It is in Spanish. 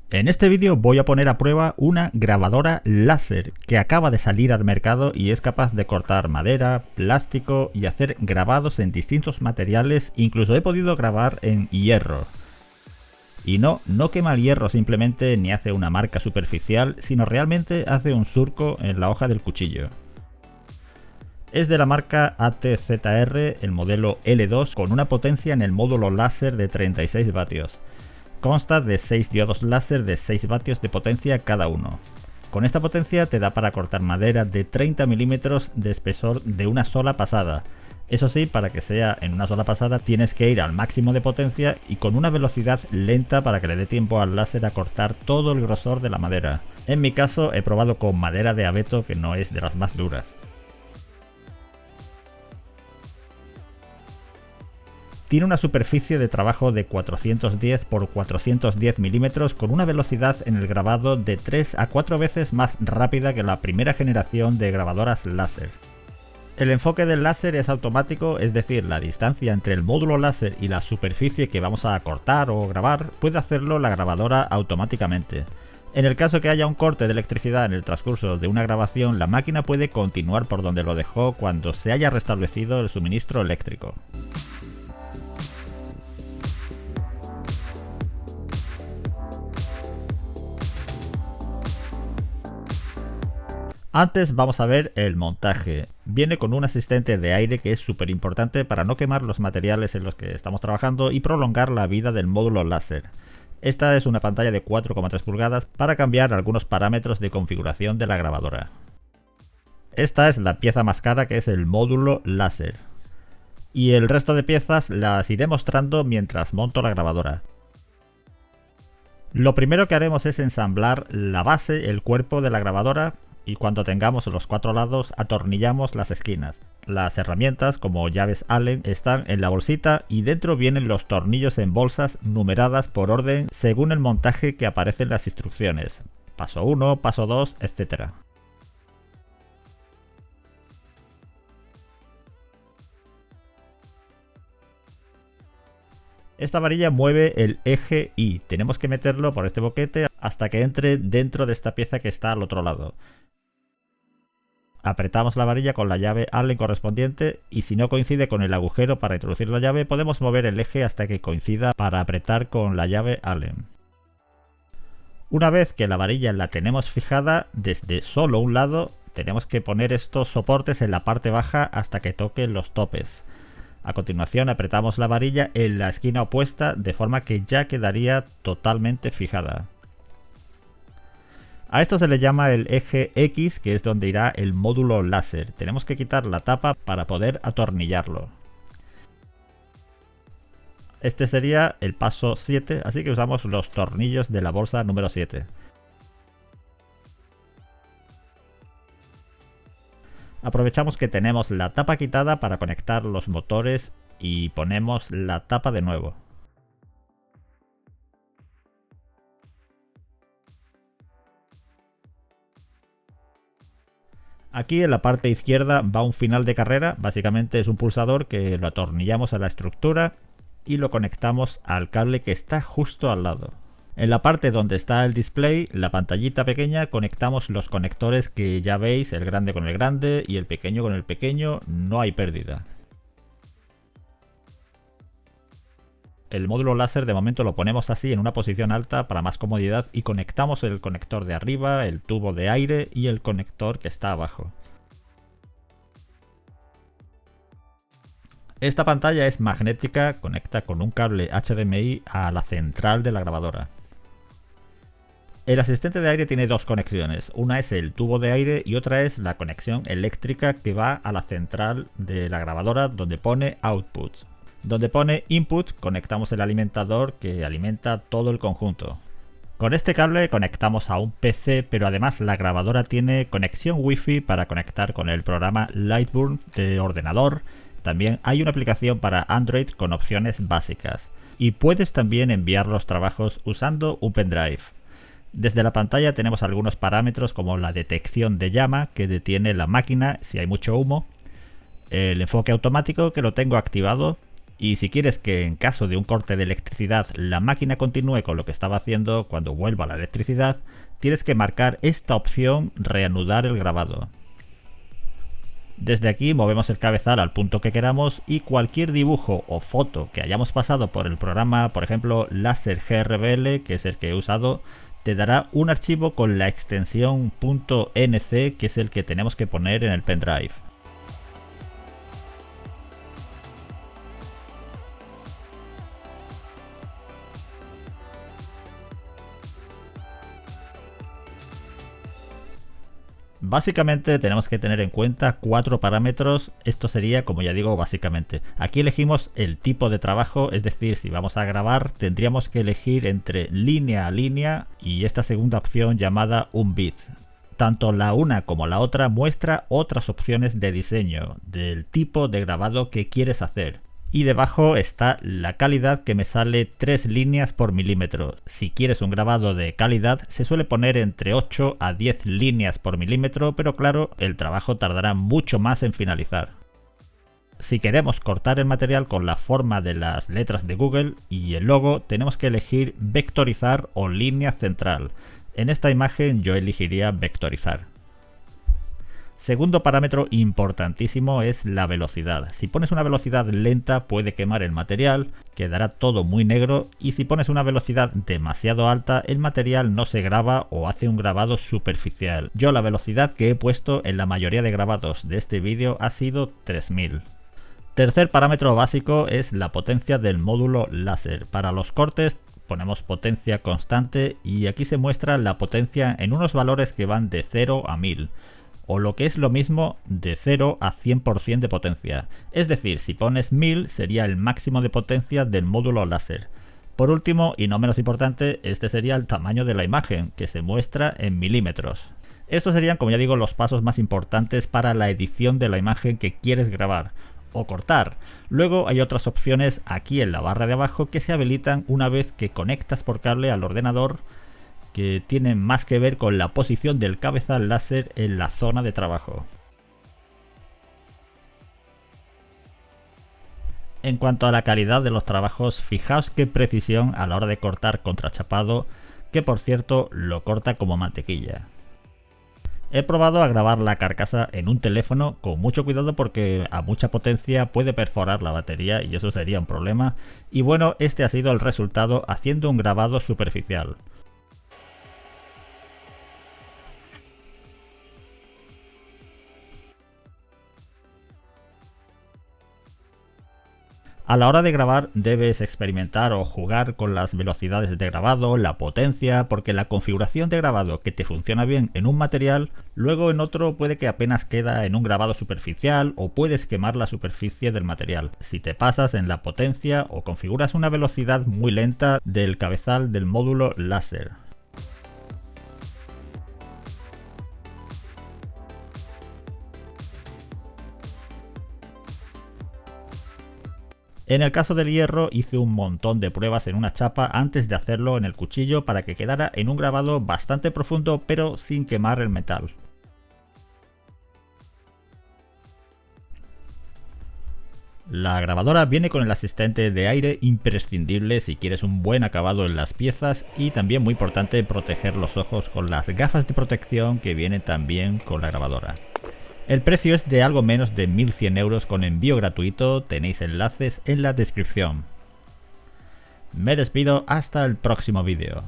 En este vídeo voy a poner a prueba una grabadora láser que acaba de salir al mercado y es capaz de cortar madera, plástico y hacer grabados en distintos materiales, incluso he podido grabar en hierro. Y no quema el hierro simplemente ni hace una marca superficial, sino realmente hace un surco en la hoja del cuchillo. Es de la marca ATZR, el modelo L2, con una potencia en el módulo láser de 36 vatios. Consta de 6 diodos láser de 6 vatios de potencia cada uno. Con esta potencia te da para cortar madera de 30 milímetros de espesor de una sola pasada. Eso sí, para que sea en una sola pasada tienes que ir al máximo de potencia y con una velocidad lenta para que le dé tiempo al láser a cortar todo el grosor de la madera. En mi caso he probado con madera de abeto, que no es de las más duras. Tiene una superficie de trabajo de 410 por 410 milímetros con una velocidad en el grabado de 3 a 4 veces más rápida que la primera generación de grabadoras láser. El enfoque del láser es automático, es decir, la distancia entre el módulo láser y la superficie que vamos a cortar o grabar puede hacerlo la grabadora automáticamente. En el caso que haya un corte de electricidad en el transcurso de una grabación, la máquina puede continuar por donde lo dejó cuando se haya restablecido el suministro eléctrico. Antes vamos a ver el montaje. Viene con un asistente de aire que es súper importante para no quemar los materiales en los que estamos trabajando y prolongar la vida del módulo láser. Esta es una pantalla de 4,3 pulgadas para cambiar algunos parámetros de configuración de la grabadora. Esta es la pieza más cara, que es el módulo láser. Y el resto de piezas las iré mostrando mientras monto la grabadora. Lo primero que haremos es ensamblar la base, el cuerpo de la grabadora. Y cuando tengamos los 4 lados atornillamos las esquinas. Las herramientas como llaves Allen están en la bolsita y dentro vienen los tornillos en bolsas numeradas por orden según el montaje que aparece en las instrucciones. Paso 1, paso 2, etc. Esta varilla mueve el eje Y. Tenemos que meterlo por este boquete hasta que entre dentro de esta pieza que está al otro lado. Apretamos la varilla con la llave Allen correspondiente y si no coincide con el agujero para introducir la llave, podemos mover el eje hasta que coincida para apretar con la llave Allen. Una vez que la varilla la tenemos fijada desde solo un lado, tenemos que poner estos soportes en la parte baja hasta que toquen los topes. A continuación apretamos la varilla en la esquina opuesta de forma que ya quedaría totalmente fijada. A esto se le llama el eje X, que es donde irá el módulo láser. Tenemos que quitar la tapa para poder atornillarlo. Este sería el paso 7, así que usamos los tornillos de la bolsa número 7. Aprovechamos que tenemos la tapa quitada para conectar los motores y ponemos la tapa de nuevo. Aquí en la parte izquierda va un final de carrera, básicamente es un pulsador que lo atornillamos a la estructura y lo conectamos al cable que está justo al lado. En la parte donde está el display, la pantallita pequeña, conectamos los conectores que ya veis, el grande con el grande y el pequeño con el pequeño, no hay pérdida. El módulo láser de momento lo ponemos así en una posición alta para más comodidad y conectamos el conector de arriba, el tubo de aire y el conector que está abajo. Esta pantalla es magnética, conecta con un cable HDMI a la central de la grabadora. El asistente de aire tiene dos conexiones, una es el tubo de aire y otra es la conexión eléctrica que va a la central de la grabadora donde pone Outputs. Donde pone Input conectamos el alimentador que alimenta todo el conjunto. Con este cable conectamos a un PC, pero además la grabadora tiene conexión Wi-Fi para conectar con el programa Lightburn de ordenador. También hay una aplicación para Android con opciones básicas. Y puedes también enviar los trabajos usando un pendrive. Desde la pantalla tenemos algunos parámetros como la detección de llama que detiene la máquina si hay mucho humo. El enfoque automático que lo tengo activado. Y si quieres que en caso de un corte de electricidad la máquina continúe con lo que estaba haciendo cuando vuelva la electricidad, tienes que marcar esta opción reanudar el grabado. Desde aquí movemos el cabezal al punto que queramos y cualquier dibujo o foto que hayamos pasado por el programa, por ejemplo Laser GRBL, que es el que he usado, te dará un archivo con la extensión .nc, que es el que tenemos que poner en el pendrive. Básicamente tenemos que tener en cuenta 4 parámetros. Esto sería, como ya digo, básicamente. Aquí elegimos el tipo de trabajo, es decir, si vamos a grabar tendríamos que elegir entre línea a línea y esta segunda opción llamada un bit. Tanto la una como la otra muestra otras opciones de diseño del tipo de grabado que quieres hacer. Y debajo está la calidad, que me sale 3 líneas por milímetro. Si quieres un grabado de calidad se suele poner entre 8 a 10 líneas por milímetro, pero claro, el trabajo tardará mucho más en finalizar. Si queremos cortar el material con la forma de las letras de Google y el logo, tenemos que elegir vectorizar o línea central. En esta imagen yo elegiría vectorizar. Segundo parámetro importantísimo es la velocidad. Si pones una velocidad lenta puede quemar el material, quedará todo muy negro, y si pones una velocidad demasiado alta el material no se graba o hace un grabado superficial. Yo la velocidad que he puesto en la mayoría de grabados de este vídeo ha sido 3000. Tercer parámetro básico es la potencia del módulo láser. Para los cortes ponemos potencia constante y aquí se muestra la potencia en unos valores que van de 0 a 1000. O lo que es lo mismo, de 0 a 100% de potencia. Es decir, si pones 1000 sería el máximo de potencia del módulo láser. Por último, y no menos importante, este sería el tamaño de la imagen, que se muestra en milímetros. Estos serían, como ya digo, los pasos más importantes para la edición de la imagen que quieres grabar o cortar. Luego hay otras opciones aquí en la barra de abajo que se habilitan una vez que conectas por cable al ordenador, que tienen más que ver con la posición del cabezal láser en la zona de trabajo. En cuanto a la calidad de los trabajos, fijaos qué precisión a la hora de cortar contrachapado, que por cierto lo corta como mantequilla. He probado a grabar la carcasa en un teléfono con mucho cuidado porque a mucha potencia puede perforar la batería y eso sería un problema. Y bueno, este ha sido el resultado haciendo un grabado superficial. A la hora de grabar debes experimentar o jugar con las velocidades de grabado, la potencia, porque la configuración de grabado que te funciona bien en un material, luego en otro puede que apenas queda en un grabado superficial o puedes quemar la superficie del material. Si te pasas en la potencia o configuras una velocidad muy lenta del cabezal del módulo láser. En el caso del hierro hice un montón de pruebas en una chapa antes de hacerlo en el cuchillo para que quedara en un grabado bastante profundo pero sin quemar el metal. La grabadora viene con el asistente de aire imprescindible si quieres un buen acabado en las piezas, y también muy importante proteger los ojos con las gafas de protección que vienen también con la grabadora. El precio es de algo menos de 1100 euros con envío gratuito, tenéis enlaces en la descripción. Me despido hasta el próximo vídeo.